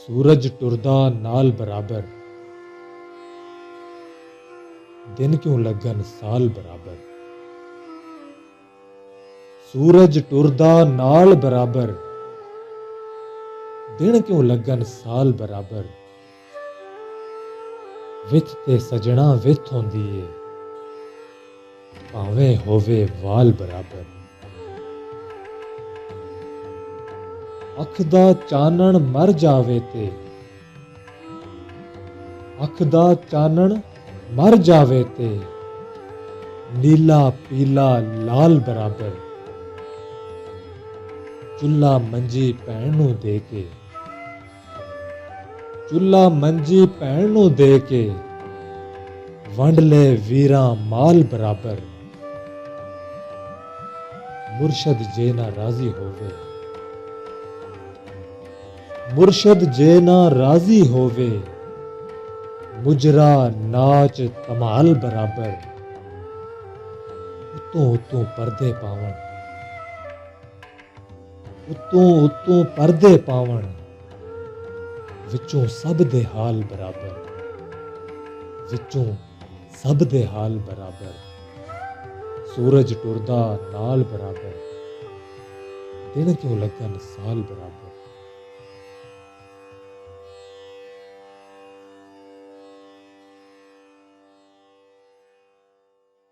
सूरज टुरदा नाल बराबर, दिन क्यों लगन साल बराबर। सूरज टुरदा नाल बराबर, दिन क्यों लगन साल बराबर। विच ते सजना विच होंदी है, भावें होवे वाल बराबर। अख दा चानण मर जावे ते, अख दा चानण मर जावे ते, नीला पीला लाल बराबर। चुल्ला मंजी भैन नूं दे के, चुल्ला मंजी भैन नूं दे के, वंड ले वीरां माल बराबर। मुर्शद जे ना राजी होवे, मुर्शद जे ना राजी होवे, मुजरा नाच धमाल बराबर। उतों उतों पर्दे पावण, उतों उतों पर्दे पावण, विचों सब दे हाल बराबर, विचों सब दे हाल बराबर। सूरज टुरदा नाल बराबर, दिन क्यों लगन साल बराबर।